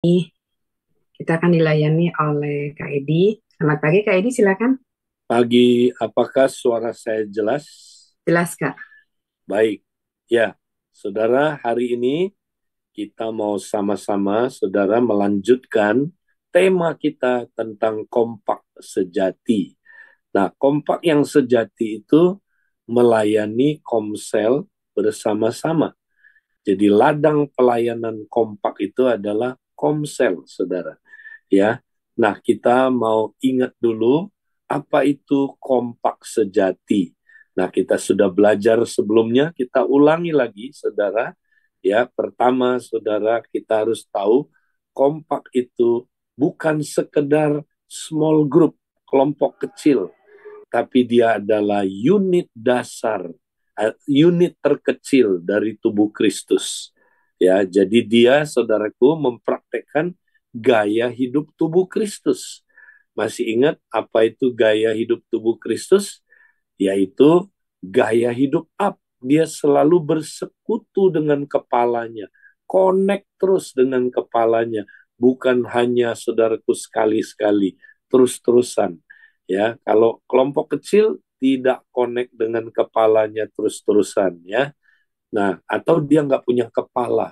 Kita akan dilayani oleh Kak Edi. Selamat pagi Kak Edi, silakan. Pagi, apakah suara saya jelas? Jelas Kak. Baik. Ya, saudara, hari ini kita mau sama-sama, saudara, melanjutkan tema kita tentang kompak sejati. Nah, kompak yang sejati itu melayani komsel bersama-sama. Jadi ladang pelayanan kompak itu adalah komsel, saudara. Ya, nah kita mau ingat dulu apa itu kompak sejati. Nah, kita sudah belajar sebelumnya, kita ulangi lagi, saudara. Ya, pertama, saudara, kita harus tahu kompak itu bukan sekedar small group, kelompok kecil, tapi dia adalah unit dasar, unit terkecil dari tubuh Kristus. Ya, jadi dia, saudaraku, mempraktekkan gaya hidup tubuh Kristus. Masih ingat apa itu gaya hidup tubuh Kristus? Yaitu gaya hidup up. Dia selalu bersekutu dengan kepalanya, connect terus dengan kepalanya, bukan hanya saudaraku sekali-sekali, terus-terusan. Ya, kalau kelompok kecil tidak connect dengan kepalanya terus-terusan, ya. Nah, atau dia nggak punya kepala,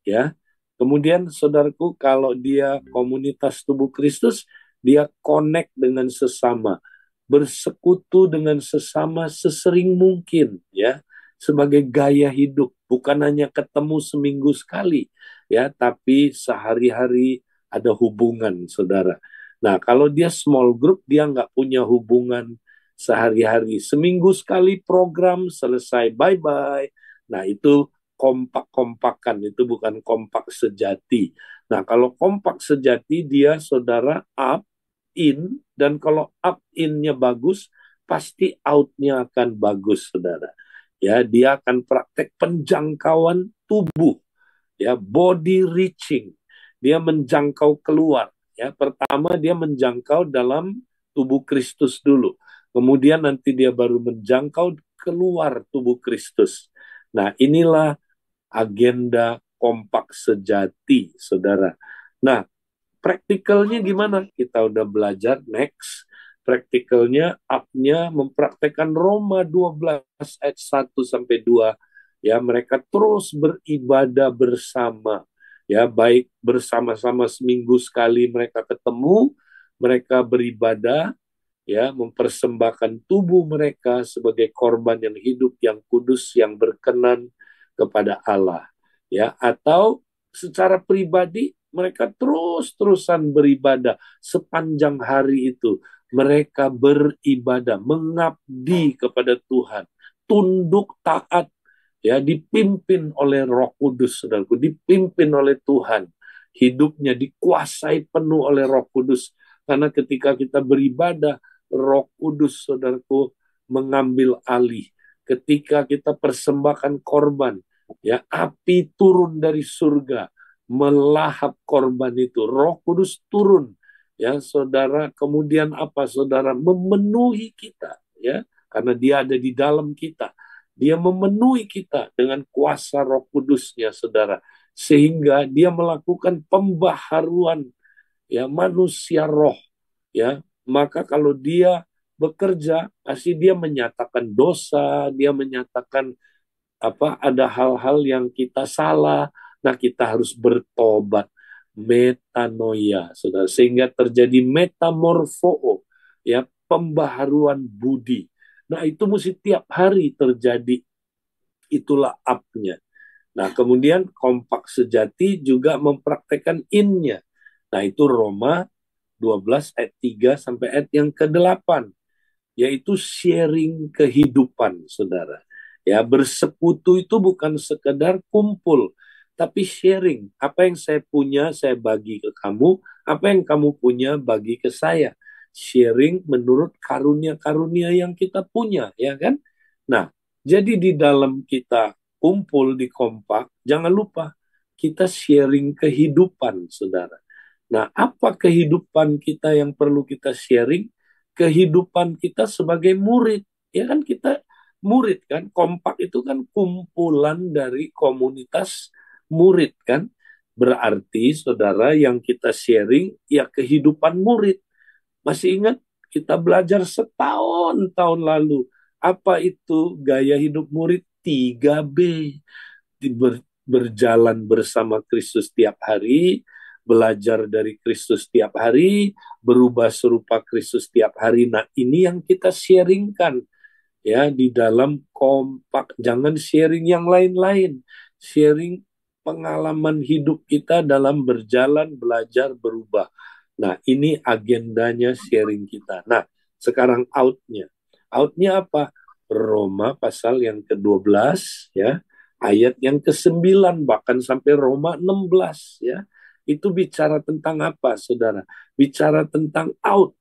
ya. Kemudian saudaraku, kalau dia komunitas tubuh Kristus, dia connect dengan sesama, bersekutu dengan sesama sesering mungkin, ya, sebagai gaya hidup, bukan hanya ketemu seminggu sekali, ya, tapi sehari-hari ada hubungan, saudara. Nah, kalau dia small group, dia nggak punya hubungan sehari-hari. Seminggu sekali program, selesai, bye-bye. Nah, itu kompak-kompakan, itu bukan kompak sejati. Nah, kalau kompak sejati, dia saudara up, in, dan kalau up in-nya bagus, pasti out-nya akan bagus, saudara. Ya, dia akan praktek penjangkauan tubuh, ya, body reaching. Dia menjangkau keluar. Ya, pertama dia menjangkau dalam tubuh Kristus dulu. Kemudian nanti dia baru menjangkau keluar tubuh Kristus. Nah, inilah agenda kompak sejati, saudara. Nah, praktikalnya gimana? Kita udah belajar, next. Praktikalnya, up-nya mempraktekkan Roma 12 ayat 1-2. Ya, mereka terus beribadah bersama. Ya, baik bersama-sama seminggu sekali mereka ketemu, mereka beribadah, ya, mempersembahkan tubuh mereka sebagai korban yang hidup, yang kudus, yang berkenan kepada Allah, ya, atau secara pribadi mereka terus-terusan beribadah sepanjang hari itu. Mereka beribadah, mengabdi kepada Tuhan, tunduk taat, ya, dipimpin oleh Roh Kudus, saudaraku, dipimpin oleh Tuhan. Hidupnya dikuasai penuh oleh Roh Kudus. Karena ketika kita beribadah, Roh Kudus, saudaraku, mengambil alih. Ketika kita persembahkan korban, ya, api turun dari surga, melahap korban itu. Roh Kudus turun, ya, saudara. Kemudian apa, saudara? Memenuhi kita, ya, karena dia ada di dalam kita. Dia memenuhi kita dengan kuasa Roh Kudusnya, saudara, sehingga dia melakukan pembaharuan, ya, manusia roh, ya. Maka kalau dia bekerja, pasti dia menyatakan dosa, dia menyatakan apa, ada hal-hal yang kita salah. Nah, kita harus bertobat, metanoia, saudara, sehingga terjadi metamorfo, ya, pembaharuan budi. Nah, itu mesti tiap hari terjadi. Itulah up-nya. Nah, kemudian kompak sejati juga mempraktekkan in-nya. Nah, itu Roma 12 ayat 3 sampai ayat yang ke-8, yaitu sharing kehidupan, saudara. Ya, bersekutu itu bukan sekedar kumpul, tapi sharing. Apa yang saya punya, saya bagi ke kamu. Apa yang kamu punya, bagi ke saya. Sharing menurut karunia-karunia yang kita punya, ya kan? Nah, jadi di dalam kita kumpul di kompak, jangan lupa kita sharing kehidupan, saudara. Nah, apa kehidupan kita yang perlu kita sharing? Kehidupan kita sebagai murid. Ya kan, kita murid kan, kompak itu kan kumpulan dari komunitas murid kan. Berarti saudara yang kita sharing ya kehidupan murid. Masih ingat kita belajar setahun tahun lalu. Apa itu gaya hidup murid? 3B. Berjalan bersama Kristus tiap hari, belajar dari Kristus tiap hari, berubah serupa Kristus tiap hari. Nah, ini yang kita sharingkan ya di dalam kompak. Jangan sharing yang lain-lain. Sharing pengalaman hidup kita dalam berjalan, belajar, berubah. Nah, ini agendanya sharing kita. Nah, sekarang outnya. Outnya apa? Roma pasal yang ke-12 ya, ayat yang ke-9 bahkan sampai Roma 16 ya. Itu bicara tentang apa, Saudara? Bicara tentang out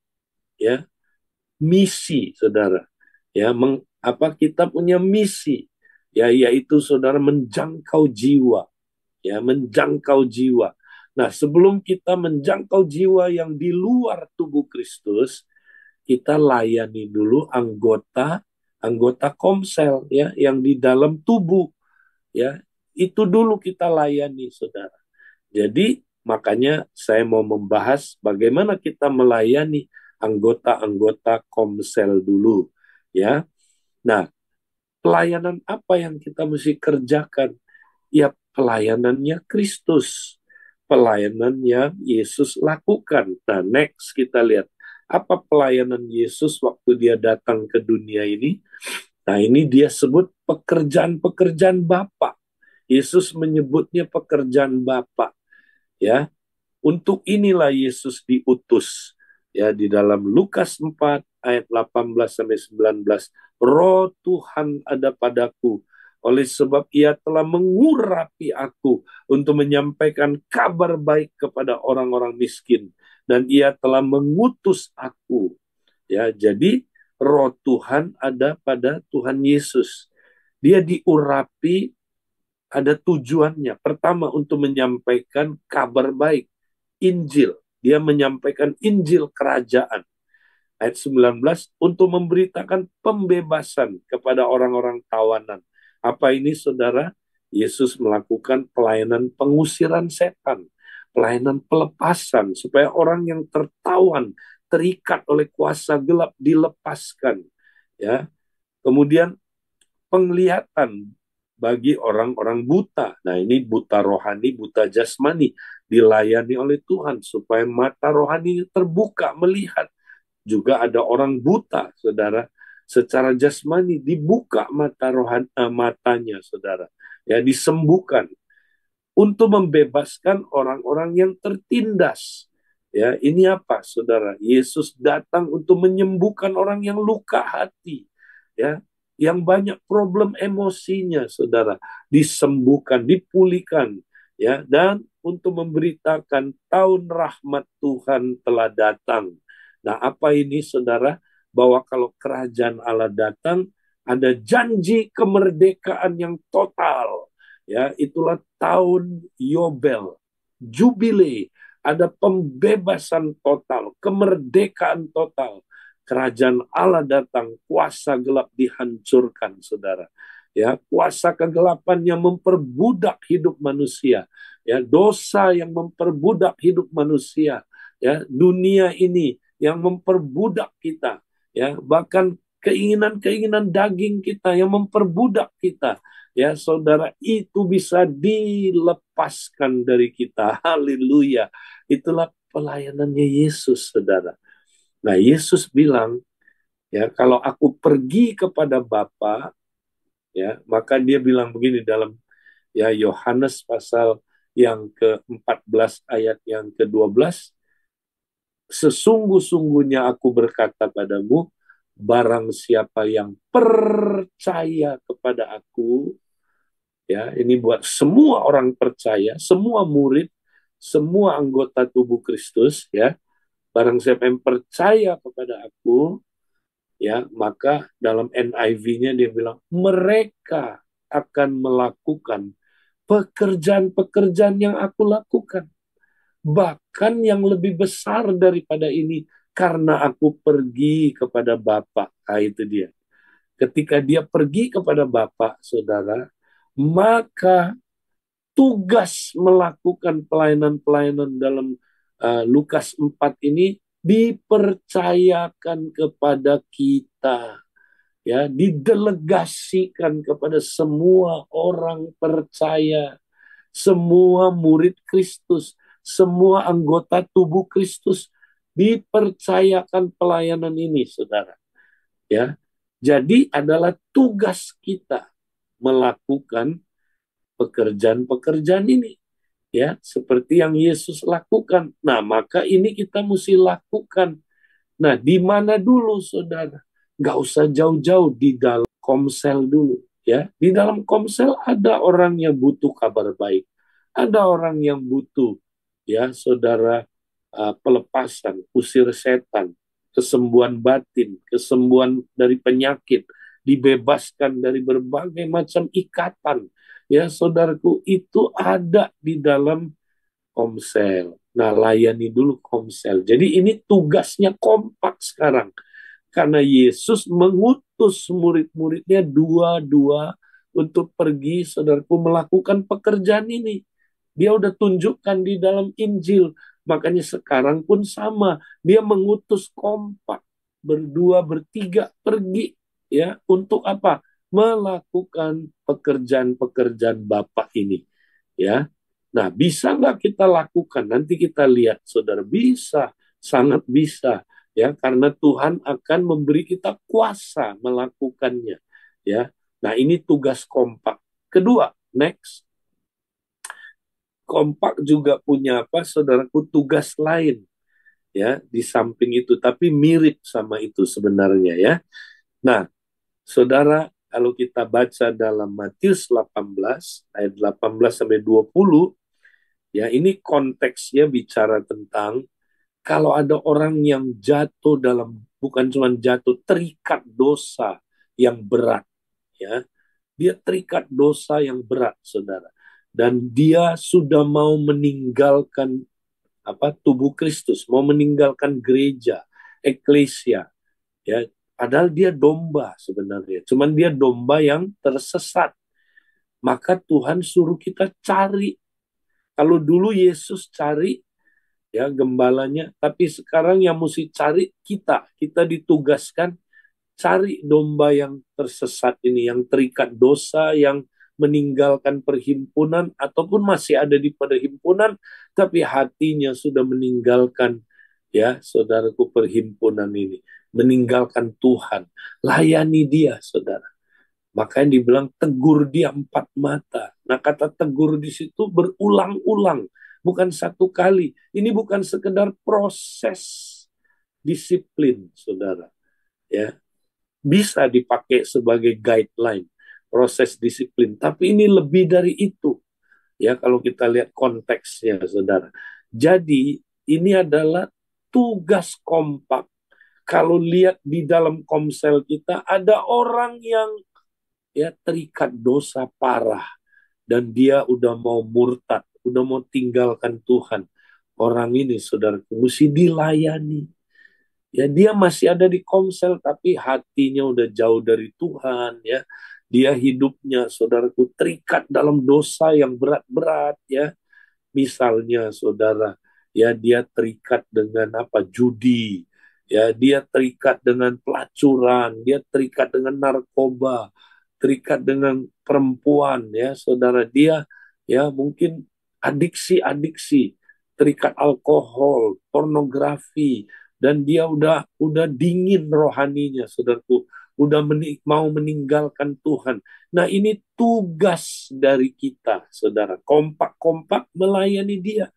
ya, misi, Saudara. Ya, apa kita punya misi ya, yaitu saudara menjangkau jiwa, ya, menjangkau jiwa. Nah, sebelum kita menjangkau jiwa yang di luar tubuh Kristus, kita layani dulu anggota anggota komsel ya yang di dalam tubuh ya. Itu dulu kita layani, Saudara. Jadi, makanya saya mau membahas bagaimana kita melayani anggota-anggota komsel dulu ya. Nah, pelayanan apa yang kita mesti kerjakan? Ya, pelayanannya Kristus. Pelayanan yang Yesus lakukan. Nah, next kita lihat. Apa pelayanan Yesus waktu dia datang ke dunia ini? Nah, ini dia sebut pekerjaan-pekerjaan Bapa. Yesus menyebutnya pekerjaan Bapa. Ya, untuk inilah Yesus diutus. Ya, di dalam Lukas 4 ayat 18 sampai 19, Roh Tuhan ada padaku, oleh sebab Ia telah mengurapi aku untuk menyampaikan kabar baik kepada orang-orang miskin, dan Ia telah mengutus aku. Ya, jadi Roh Tuhan ada pada Tuhan Yesus. Dia diurapi, ada tujuannya. Pertama, untuk menyampaikan kabar baik, Injil. Dia menyampaikan Injil kerajaan. Ayat 19, untuk memberitakan pembebasan kepada orang-orang tawanan. Apa ini, saudara? Yesus melakukan pelayanan pengusiran setan, pelayanan pelepasan, supaya orang yang tertawan, terikat oleh kuasa gelap dilepaskan. Ya, kemudian penglihatan bagi orang-orang buta. Nah, ini buta rohani, buta jasmani, dilayani oleh Tuhan supaya mata rohani terbuka melihat. Juga ada orang buta, saudara, secara jasmani dibuka mata rohani, matanya, saudara, ya, disembuhkan untuk membebaskan orang-orang yang tertindas. Ya, ini apa, saudara? Yesus datang untuk menyembuhkan orang yang luka hati, ya, yang banyak problem emosinya, saudara, disembuhkan, dipulihkan, ya, dan untuk memberitakan tahun rahmat Tuhan telah datang. Nah, apa ini, saudara? Bahwa kalau kerajaan Allah datang, ada janji kemerdekaan yang total. Ya, itulah tahun Yobel, Jubile, ada pembebasan total, kemerdekaan total. Kerajaan Allah datang, kuasa gelap dihancurkan, saudara. Ya, kuasa kegelapan yang memperbudak hidup manusia, ya, dosa yang memperbudak hidup manusia, ya, dunia ini yang memperbudak kita, ya, bahkan keinginan-keinginan daging kita yang memperbudak kita, ya, saudara, itu bisa dilepaskan dari kita. Haleluya. Itulah pelayanannya Yesus, saudara. Nah, Yesus bilang, ya, kalau aku pergi kepada Bapa, ya, maka dia bilang begini dalam, ya, Yohanes pasal yang ke-14 ayat yang ke-12, sesungguh-sungguhnya aku berkata padamu, barang siapa yang percaya kepada aku, ya, ini buat semua orang percaya, semua murid, semua anggota tubuh Kristus, ya. Barang siapa yang percaya kepada aku, ya, maka dalam NIV-nya dia bilang mereka akan melakukan pekerjaan-pekerjaan yang aku lakukan, bahkan yang lebih besar daripada ini, karena aku pergi kepada Bapa. Nah, itu dia. Ketika dia pergi kepada Bapa, saudara, maka tugas melakukan pelayanan-pelayanan dalam Lukas 4 ini dipercayakan kepada kita, ya, didelegasikan kepada semua orang percaya, semua murid Kristus, semua anggota tubuh Kristus dipercayakan pelayanan ini, saudara. Ya, jadi adalah tugas kita melakukan pekerjaan-pekerjaan ini, ya, seperti yang Yesus lakukan. Nah, maka ini kita mesti lakukan. Nah, di mana dulu, saudara? Nggak usah jauh-jauh, di dalam Komsel dulu, ya. Di dalam Komsel ada orang yang butuh kabar baik, ada orang yang butuh, ya, saudara, pelepasan, usir setan, kesembuhan batin, kesembuhan dari penyakit, dibebaskan dari berbagai macam ikatan. Ya, saudaraku, itu ada di dalam Komsel. Nah, layani dulu Komsel. Jadi ini tugasnya kompak sekarang. Karena Yesus mengutus murid-muridnya dua-dua untuk pergi, saudaraku, melakukan pekerjaan ini. Dia udah tunjukkan di dalam Injil. Makanya sekarang pun sama. Dia mengutus kompak. Berdua, bertiga, pergi. Ya, untuk apa? Melakukan pekerjaan-pekerjaan Bapa ini. Ya, nah, bisa nggak kita lakukan? Nanti kita lihat, saudara. Bisa, sangat bisa. Ya, karena Tuhan akan memberi kita kuasa melakukannya. Ya, nah ini tugas kompak. Kedua, next, kompak juga punya apa, saudaraku, tugas lain. Ya, di samping itu, tapi mirip sama itu sebenarnya, ya. Nah, saudara, kalau kita baca dalam Matius 18 ayat 18 sampai 20, ya, ini konteksnya bicara tentang kalau ada orang yang jatuh dalam, bukan cuma jatuh, terikat dosa yang berat, ya, dia terikat dosa yang berat, saudara, dan dia sudah mau meninggalkan apa, tubuh Kristus, mau meninggalkan gereja, eklesia, ya, padahal dia domba sebenarnya, cuman dia domba yang tersesat. Maka Tuhan suruh kita cari. Kalau dulu Yesus cari, ya, gembalanya, tapi sekarang yang mesti cari kita ditugaskan cari domba yang tersesat ini, yang terikat dosa, yang meninggalkan perhimpunan ataupun masih ada di perhimpunan tapi hatinya sudah meninggalkan, ya, saudaraku, perhimpunan ini, meninggalkan Tuhan. Layani dia, saudara. Makanya dibilang tegur dia 4 mata. Nah, kata tegur di situ berulang-ulang, bukan satu kali. Ini bukan sekedar proses disiplin, saudara. Ya, bisa dipakai sebagai guideline proses disiplin, tapi ini lebih dari itu. Ya, kalau kita lihat konteksnya, saudara. Jadi ini adalah tugas kompak. Kalau lihat di dalam Komsel kita ada orang yang, ya, terikat dosa parah dan dia udah mau murtad, udah mau tinggalkan Tuhan. Orang ini, saudara, mesti dilayani. Ya, dia masih ada di Komsel tapi hatinya udah jauh dari Tuhan, ya. Dia hidupnya, saudaraku, terikat dalam dosa yang berat-berat, ya. Misalnya, saudara, ya, dia terikat dengan apa? Judi. Ya, dia terikat dengan pelacuran, dia terikat dengan narkoba, terikat dengan perempuan, ya, saudara. Dia, ya, mungkin adiksi-adiksi, terikat alkohol, pornografi, dan dia udah dingin rohaninya, saudaraku, udah mau meninggalkan Tuhan. Nah, ini tugas dari kita, saudara, kompak-kompak melayani dia.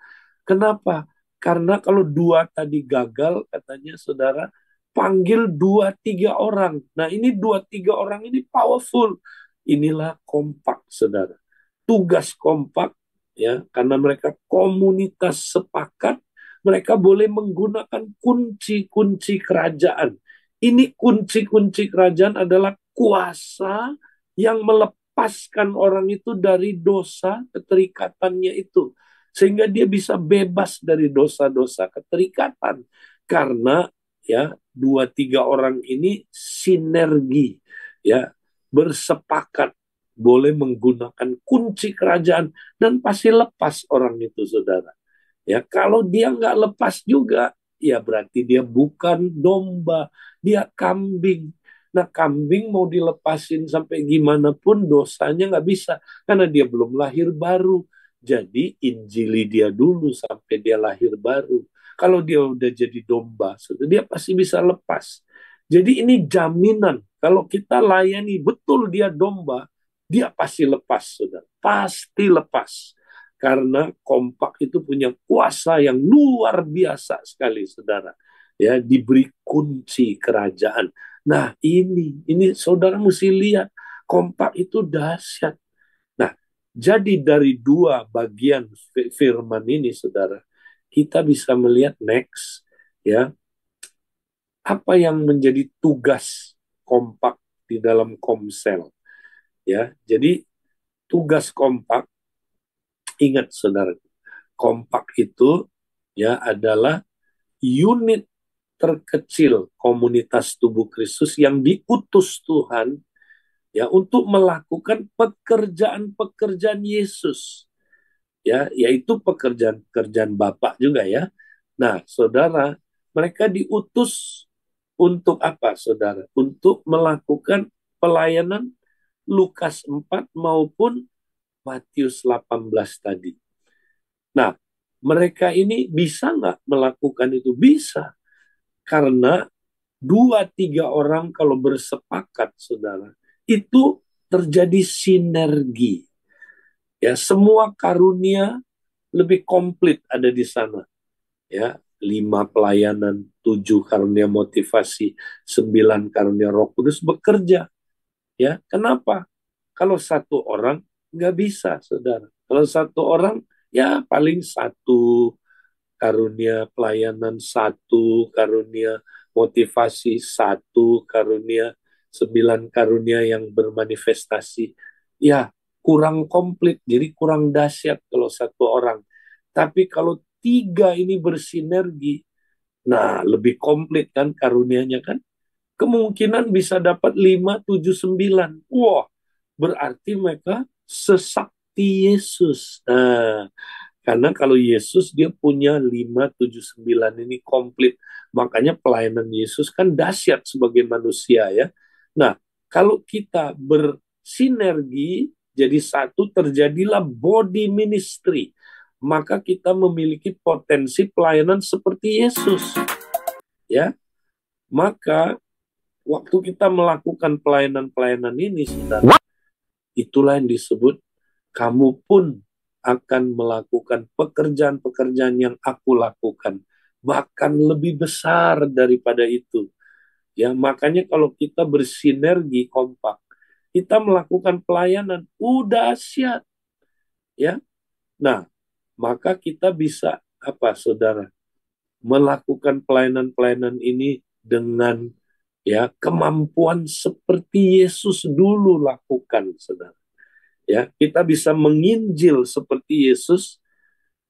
Kenapa? Karena kalau 2 tadi gagal, katanya, saudara, panggil 2-3 orang. Nah, ini 2-3 orang ini powerful. Inilah kompak, saudara. Tugas kompak, ya, karena mereka komunitas sepakat, mereka boleh menggunakan kunci-kunci kerajaan. Ini kunci-kunci kerajaan adalah kuasa yang melepaskan orang itu dari dosa keterikatannya itu. Sehingga dia bisa bebas dari dosa-dosa keterikatan. Karena, ya, 2-3 orang ini sinergi, ya, bersepakat, boleh menggunakan kunci kerajaan dan pasti lepas orang itu, saudara. Ya, kalau dia nggak lepas juga, ya berarti dia bukan domba, dia kambing. Nah, kambing mau dilepasin sampai gimana pun dosanya nggak bisa, karena dia belum lahir baru. Jadi injili dia dulu sampai dia lahir baru. Kalau dia udah jadi domba, dia pasti bisa lepas. Jadi ini jaminan, kalau kita layani betul dia domba, dia pasti lepas, saudara. Pasti lepas. Karena kompak itu punya kuasa yang luar biasa sekali, saudara. Ya, diberi kunci kerajaan. Nah, ini saudara mesti lihat, kompak itu dahsyat. Nah, jadi dari dua bagian firman ini, saudara, kita bisa melihat next, ya, apa yang menjadi tugas kompak di dalam Komsel. Ya, jadi tugas kompak, ingat saudara, kompak itu ya adalah unit terkecil komunitas tubuh Kristus yang diutus Tuhan ya untuk melakukan pekerjaan-pekerjaan Yesus, ya, yaitu pekerjaan-pekerjaan Bapak juga ya. Nah, saudara, mereka diutus untuk apa, saudara? Untuk melakukan pelayanan Lukas 4 maupun Matius 18 tadi. Nah, mereka ini bisa nggak melakukan itu? Bisa. Karena dua, tiga orang kalau bersepakat, saudara, itu terjadi sinergi. Ya, semua karunia lebih komplit ada di sana. Ya, 5 pelayanan, 7 karunia motivasi, 9 karunia Roh Kudus bekerja. Ya, kenapa? Kalau satu orang nggak bisa, saudara. Kalau satu orang, ya paling satu karunia pelayanan, satu karunia motivasi, satu karunia, 9 karunia yang bermanifestasi. Ya, kurang komplit, jadi kurang dahsyat kalau satu orang. Tapi kalau tiga ini bersinergi, nah lebih komplit kan karunianya kan? Kemungkinan bisa dapat 5, 7, 9. Wah, berarti mereka sesakti Yesus. Nah, karena kalau Yesus dia punya 5, 7, 9 ini komplit. Makanya pelayanan Yesus kan dahsyat sebagai manusia ya. Nah, kalau kita bersinergi jadi satu, terjadilah body ministry. Maka kita memiliki potensi pelayanan seperti Yesus. Ya, maka waktu kita melakukan pelayanan-pelayanan ini, saudara, itulah yang disebut kamu pun akan melakukan pekerjaan-pekerjaan yang aku lakukan, bahkan lebih besar daripada itu. Ya, makanya kalau kita bersinergi kompak, kita melakukan pelayanan, udah siap, ya. Nah, maka kita bisa apa, saudara? Melakukan pelayanan-pelayanan ini dengan ya kemampuan seperti Yesus dulu lakukan, saudara. Ya, kita bisa menginjil seperti Yesus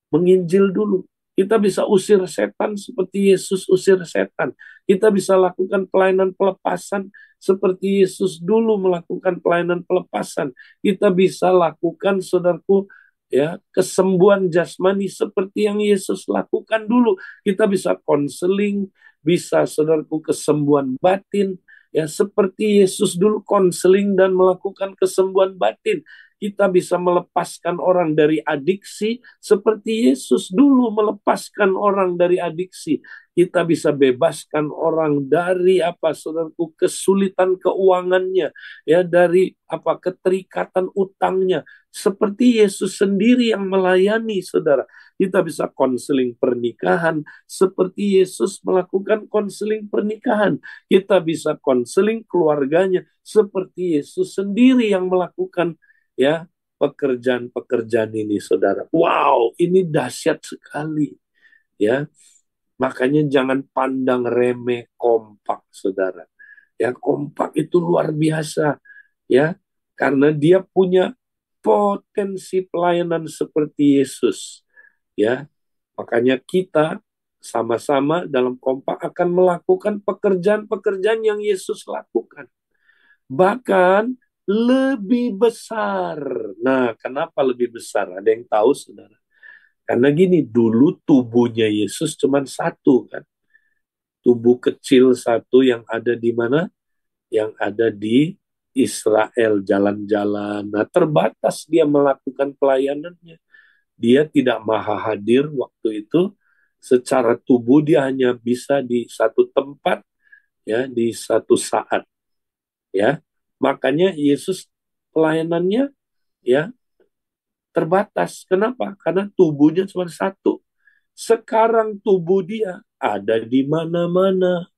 menginjil dulu. Kita bisa usir setan seperti Yesus usir setan. Kita bisa lakukan pelayanan pelepasan seperti Yesus dulu melakukan pelayanan pelepasan. Kita bisa lakukan, saudaraku, ya, kesembuhan jasmani seperti yang Yesus lakukan dulu. Kita bisa konseling, bisa, saudaraku, kesembuhan batin, ya, seperti Yesus dulu konseling dan melakukan kesembuhan batin. Kita bisa melepaskan orang dari adiksi seperti Yesus dulu melepaskan orang dari adiksi. Kita bisa bebaskan orang dari apa, saudaraku, kesulitan keuangannya, ya, dari apa, keterikatan utangnya. Seperti Yesus sendiri yang melayani, saudara. Kita bisa konseling pernikahan seperti Yesus melakukan konseling pernikahan. Kita bisa konseling keluarganya seperti Yesus sendiri yang melakukan ya pekerjaan-pekerjaan ini, saudara. Wow, ini dahsyat sekali, ya. Makanya jangan pandang remeh kompak, saudara. Ya, kompak itu luar biasa, ya, karena dia punya potensi pelayanan seperti Yesus, ya. Makanya kita sama-sama dalam kompak akan melakukan pekerjaan-pekerjaan yang Yesus lakukan. Bahkan lebih besar. Nah, kenapa lebih besar? Ada yang tahu, saudara? Karena gini, dulu tubuhnya Yesus cuma satu kan. Tubuh kecil satu yang ada di mana? Yang ada di Israel, jalan-jalan. Nah, terbatas dia melakukan pelayanannya. Dia tidak maha hadir waktu itu. Secara tubuh dia hanya bisa di satu tempat, ya, di satu saat, ya. Makanya Yesus pelayanannya, ya, terbatas. Kenapa? Karena tubuhnya cuma satu. Sekarang tubuh dia ada di mana-mana.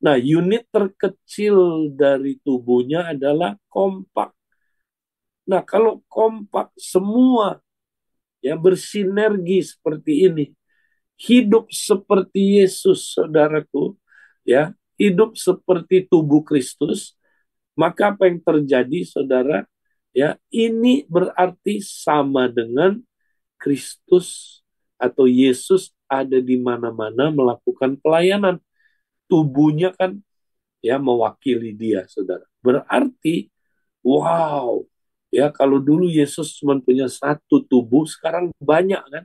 Nah, unit terkecil dari tubuhnya adalah kompak. Nah, kalau kompak semua ya bersinergi seperti ini, hidup seperti Yesus, saudaraku, ya, hidup seperti tubuh Kristus, maka apa yang terjadi, saudara? Ya, ini berarti sama dengan Kristus atau Yesus ada di mana-mana melakukan pelayanan. Tubuhnya kan ya mewakili dia, saudara. Berarti, wow, ya kalau dulu Yesus cuma punya satu tubuh, sekarang banyak kan,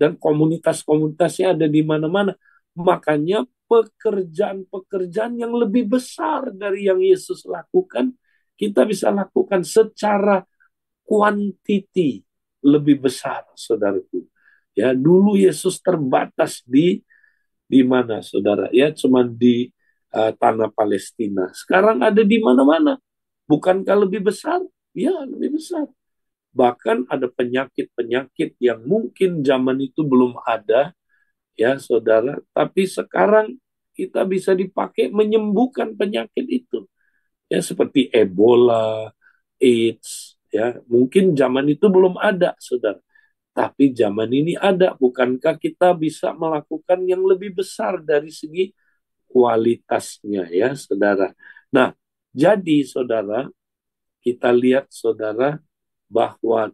dan komunitas-komunitasnya ada di mana-mana. Makanya pekerjaan-pekerjaan yang lebih besar dari yang Yesus lakukan, kita bisa lakukan secara kuantiti lebih besar, saudaraku. Ya, dulu Yesus terbatas di mana, saudara? Ya, cuma di tanah Palestina. Sekarang ada di mana-mana. Bukankah lebih besar? Ya, lebih besar. Bahkan ada penyakit-penyakit yang mungkin zaman itu belum ada, ya, saudara. Tapi sekarang kita bisa dipakai menyembuhkan penyakit itu. Ya, seperti Ebola, AIDS, ya. Mungkin zaman itu belum ada, saudara. Tapi zaman ini ada. Bukankah kita bisa melakukan yang lebih besar dari segi kualitasnya, ya, saudara. Nah, jadi saudara, kita lihat, saudara, bahwa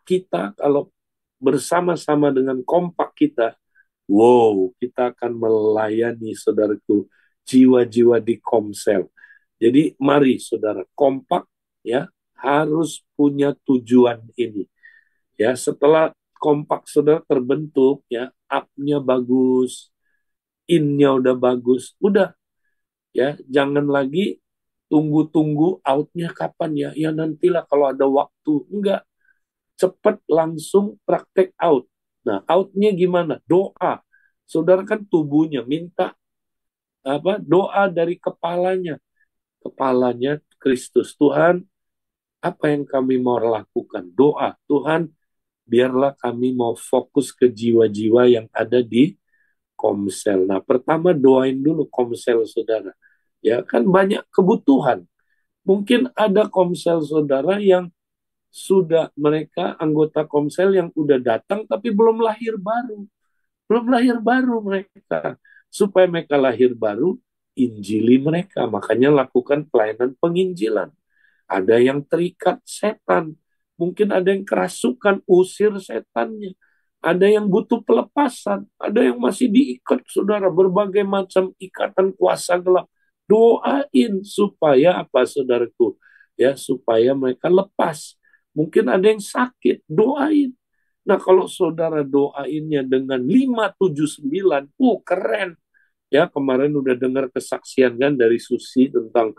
kita kalau bersama-sama dengan kompak kita, wow, kita akan melayani, saudaraku, jiwa-jiwa di Komsel. Jadi mari, saudara, kompak, ya, harus punya tujuan ini. Ya, setelah kompak saudara terbentuk, ya, up-nya bagus, in-nya udah bagus, udah, ya, jangan lagi tunggu-tunggu outnya kapan, ya, ya nantilah kalau ada waktu. Enggak, cepat langsung praktek out. Nah, outnya gimana? Doa. Saudara kan tubuhnya minta apa? Doa dari kepalanya. Kepalanya Kristus. Tuhan, apa yang kami mau lakukan? Doa. Tuhan, biarlah kami mau fokus ke jiwa-jiwa yang ada di Komsel. Nah, pertama doain dulu Komsel saudara. Ya, kan banyak kebutuhan. Mungkin ada Komsel saudara yang sudah mereka anggota Komsel yang udah datang tapi belum lahir baru. Belum lahir baru mereka. Supaya mereka lahir baru, injili mereka. Makanya lakukan pelayanan penginjilan. Ada yang terikat setan. Mungkin ada yang kerasukan, usir setannya. Ada yang butuh pelepasan. Ada yang masih diikat, saudara. Berbagai macam ikatan kuasa gelap. Doain supaya apa, saudaraku? Ya, supaya mereka lepas. Mungkin ada yang sakit, doain. Nah, kalau saudara doainnya dengan 5, 7, 9, keren. Ya, kemarin udah dengar kesaksian kan dari Susi tentang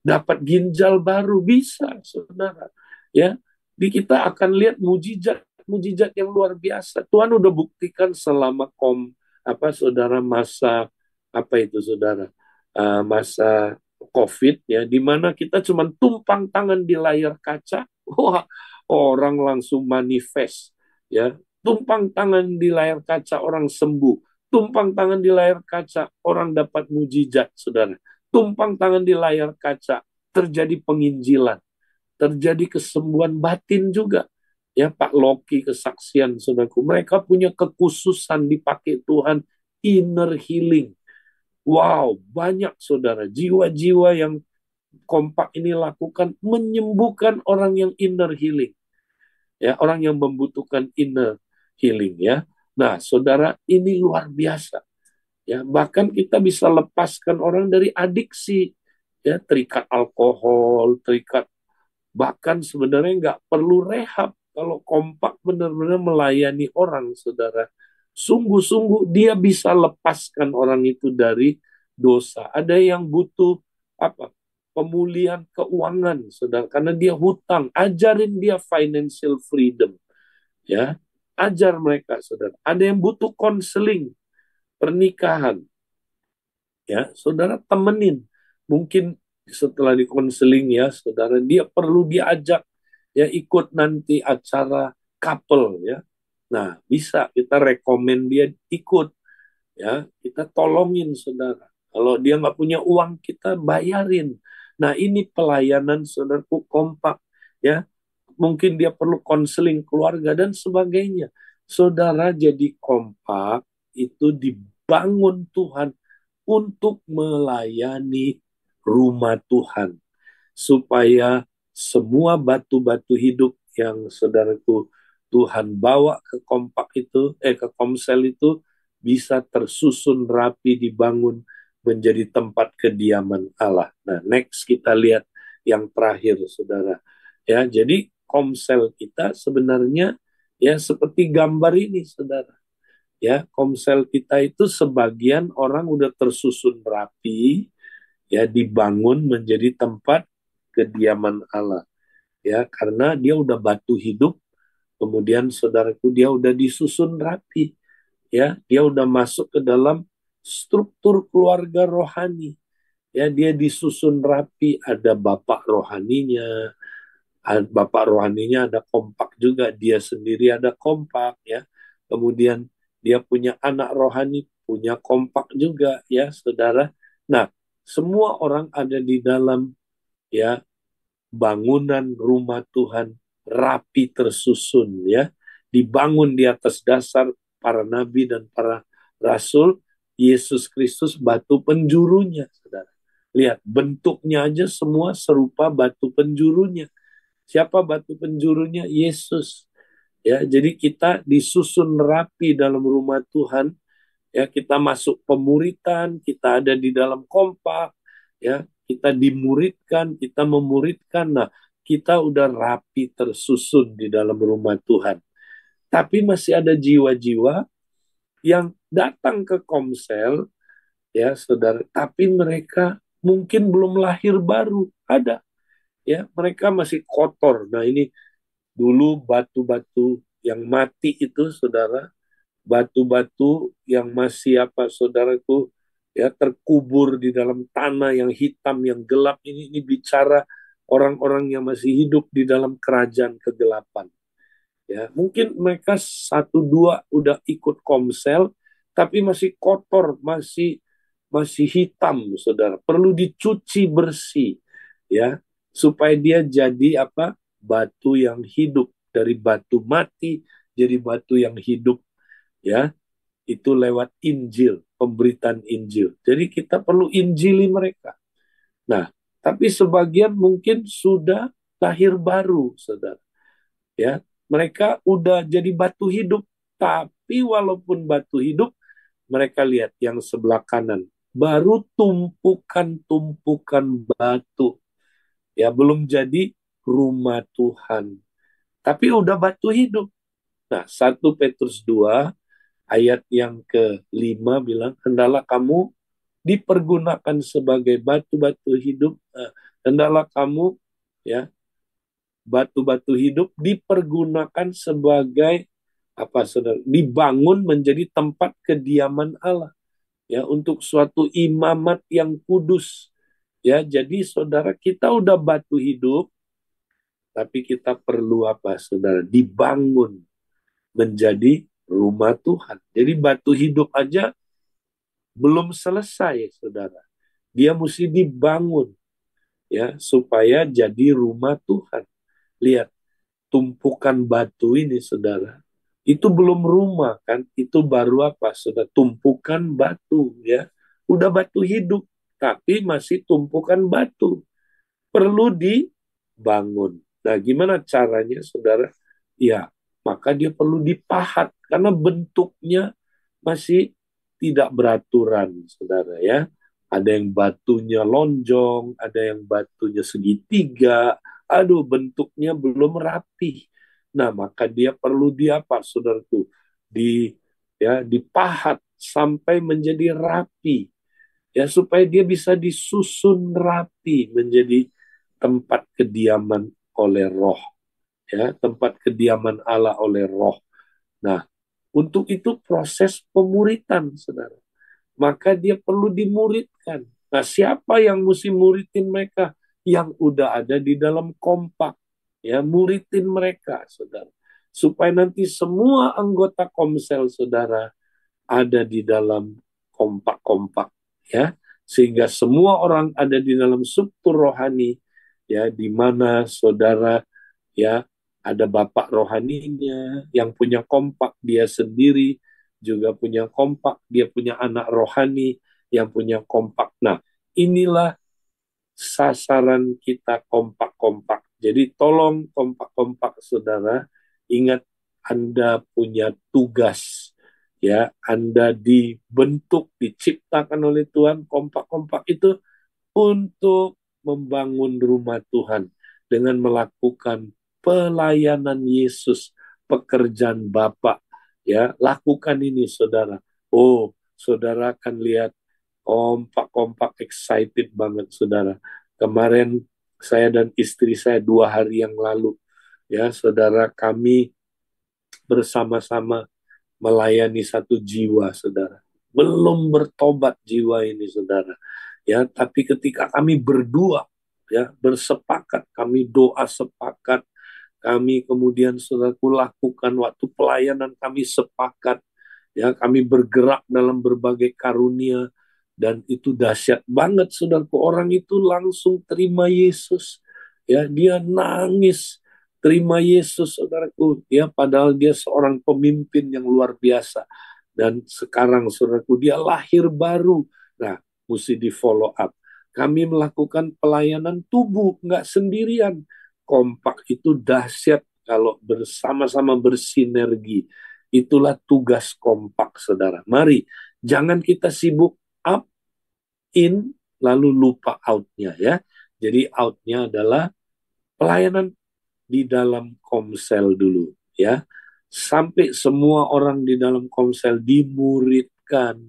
dapat ginjal baru, bisa, saudara. Ya, di kita akan lihat mujizat yang luar biasa. Tuhan udah buktikan selama saudara, masa apa itu, saudara, masa COVID, ya, di mana kita cuma tumpang tangan di layar kaca, wah, orang langsung manifest, ya, tumpang tangan di layar kaca orang sembuh, tumpang tangan di layar kaca orang dapat mujizat, saudara, tumpang tangan di layar kaca terjadi penginjilan, terjadi kesembuhan batin juga. Ya, Pak Loki kesaksian, saudaraku, mereka punya kekhususan dipakai Tuhan, inner healing. Wow, banyak, saudara, jiwa-jiwa yang kompak ini lakukan menyembuhkan orang yang inner healing. Ya, orang yang membutuhkan inner healing, ya. Nah, saudara, ini luar biasa. Ya, bahkan kita bisa lepaskan orang dari adiksi, ya, terikat alkohol, terikat Bahkan sebenarnya nggak perlu rehab. Kalau kompak benar-benar melayani orang, saudara. Sungguh-sungguh dia bisa lepaskan orang itu dari dosa. Ada yang butuh apa? Pemulihan keuangan, saudara. Karena dia hutang. Ajarin dia financial freedom. Ya, ajar mereka, saudara. Ada yang butuh konseling, pernikahan. Ya, saudara temenin. Mungkin setelah dikonseling ya, saudara, dia perlu diajak ya ikut nanti acara couple ya. Nah, bisa kita rekomen dia ikut ya, kita tolongin saudara. Kalau dia nggak punya uang, kita bayarin. Nah, ini pelayanan saudaraku kompak ya. Mungkin dia perlu konseling keluarga dan sebagainya. Saudara jadi kompak itu dibangun Tuhan untuk melayani rumah Tuhan supaya semua batu-batu hidup yang saudaraku Tuhan bawa ke kompak itu ke komsel itu bisa tersusun rapi dibangun menjadi tempat kediaman Allah. Nah, next kita lihat yang terakhir saudara. Ya, jadi komsel kita sebenarnya ya seperti gambar ini saudara. Ya, komsel kita itu sebagian orang udah tersusun rapi, ya dibangun menjadi tempat kediaman Allah. Ya, karena dia udah batu hidup, kemudian saudaraku dia udah disusun rapi. Ya, dia udah masuk ke dalam struktur keluarga rohani. Ya, dia disusun rapi, ada bapak rohaninya, bapak rohaninya ada kompak juga, dia sendiri ada kompak ya. Kemudian dia punya anak rohani, punya kompak juga ya, saudara. Nah, semua orang ada di dalam ya bangunan rumah Tuhan rapi tersusun ya, dibangun di atas dasar para nabi dan para rasul, Yesus Kristus batu penjurunya, saudara. Lihat bentuknya aja semua serupa batu penjurunya. Siapa batu penjurunya? Yesus. Ya, jadi kita disusun rapi dalam rumah Tuhan. Ya, kita masuk pemuritan, kita ada di dalam kompak, ya, kita dimuridkan, kita memuridkan. Nah, kita udah rapi tersusun di dalam rumah Tuhan. Tapi masih ada jiwa-jiwa yang datang ke komsel, ya, saudara, tapi mereka mungkin belum lahir baru. Ada, ya, mereka masih kotor. Nah, ini dulu batu-batu yang mati itu, saudara, batu-batu yang masih apa, saudaraku, ya terkubur di dalam tanah yang hitam, yang gelap. Ini bicara orang-orang yang masih hidup di dalam kerajaan kegelapan. Ya, mungkin mereka satu dua udah ikut komsel, tapi masih kotor, masih masih hitam, saudara. Perlu dicuci bersih, ya, supaya dia jadi apa? Batu yang hidup, dari batu mati jadi batu yang hidup, ya. Itu lewat Injil, pemberitaan Injil. Jadi kita perlu injili mereka. Nah, tapi sebagian mungkin sudah lahir baru, saudara. Ya, mereka udah jadi batu hidup, tapi walaupun batu hidup, mereka lihat yang sebelah kanan, baru tumpukan-tumpukan batu. Ya, belum jadi rumah Tuhan. Tapi udah batu hidup. Nah, 1 Petrus 2 ayat yang ke-5 bilang, hendaklah kamu dipergunakan sebagai batu-batu hidup, hendaklah kamu ya batu-batu hidup dipergunakan sebagai apa, saudara, dibangun menjadi tempat kediaman Allah ya, untuk suatu imamat yang kudus ya. Jadi saudara, kita udah batu hidup, tapi kita perlu apa, saudara, dibangun menjadi rumah Tuhan. Jadi batu hidup aja belum selesai, saudara. Dia mesti dibangun ya supaya jadi rumah Tuhan. Lihat tumpukan batu ini, saudara. Itu belum rumah kan? Itu baru apa, saudara? Tumpukan batu ya. Udah batu hidup, tapi masih tumpukan batu. Perlu dibangun. Nah, gimana caranya, saudara? Ya, maka dia perlu dipahat karena bentuknya masih tidak beraturan, saudara ya. Ada yang batunya lonjong, ada yang batunya segitiga, aduh bentuknya belum rapi. Nah, maka dia perlu apa, saudaraku? Di dipahat sampai menjadi rapi, ya, supaya dia bisa disusun rapi menjadi tempat kediaman oleh Roh, ya, tempat kediaman Allah oleh Roh. Nah, untuk itu proses pemuritan, saudara. Maka dia perlu dimuridkan. Nah, siapa yang mesti muridin mereka? Yang udah ada di dalam kompak. Ya, muridin mereka, saudara. Supaya nanti semua anggota komsel, saudara, ada di dalam kompak-kompak. Ya, sehingga semua orang ada di dalam struktur rohani, ya, di mana saudara, ya, ada bapak rohaninya yang punya kompak, dia sendiri juga punya kompak, dia punya anak rohani yang punya kompak. Nah, inilah sasaran kita, kompak-kompak. Jadi tolong kompak-kompak, saudara, ingat Anda punya tugas, ya, Anda dibentuk, diciptakan oleh Tuhan. Kompak-kompak itu untuk membangun rumah Tuhan dengan melakukan pelayanan Yesus, pekerjaan Bapa. Ya, lakukan ini, saudara. Oh, saudara akan lihat kompak-kompak, excited banget, saudara. Kemarin saya dan istri saya 2 hari yang lalu, ya, saudara, kami bersama-sama melayani satu jiwa, saudara. Belum bertobat jiwa ini, saudara. Ya, tapi ketika kami berdua, ya, bersepakat, kami doa sepakat, kami kemudian, saudaraku, lakukan waktu pelayanan, kami sepakat, ya, kami bergerak dalam berbagai karunia, dan itu dahsyat banget, saudaraku. Orang itu langsung terima Yesus, ya, dia nangis terima Yesus, saudaraku, ya, padahal dia seorang pemimpin yang luar biasa, dan sekarang, saudaraku, dia lahir baru. Nah, mesti di follow up. Kami melakukan pelayanan tubuh, nggak sendirian. Kompak itu dahsyat kalau bersama-sama bersinergi. Itulah tugas kompak, saudara. Mari, jangan kita sibuk up, in, lalu lupa out-nya, ya. Jadi out-nya adalah pelayanan di dalam komsel dulu, ya. Sampai semua orang di dalam komsel dimuridkan,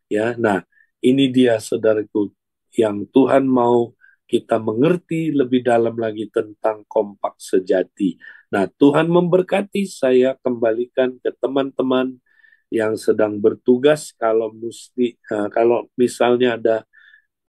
ya. Nah, ini dia, saudaraku, yang Tuhan mau kita mengerti lebih dalam lagi tentang kompak sejati. Nah, Tuhan memberkati. Saya kembalikan ke teman-teman yang sedang bertugas. Kalau misalnya ada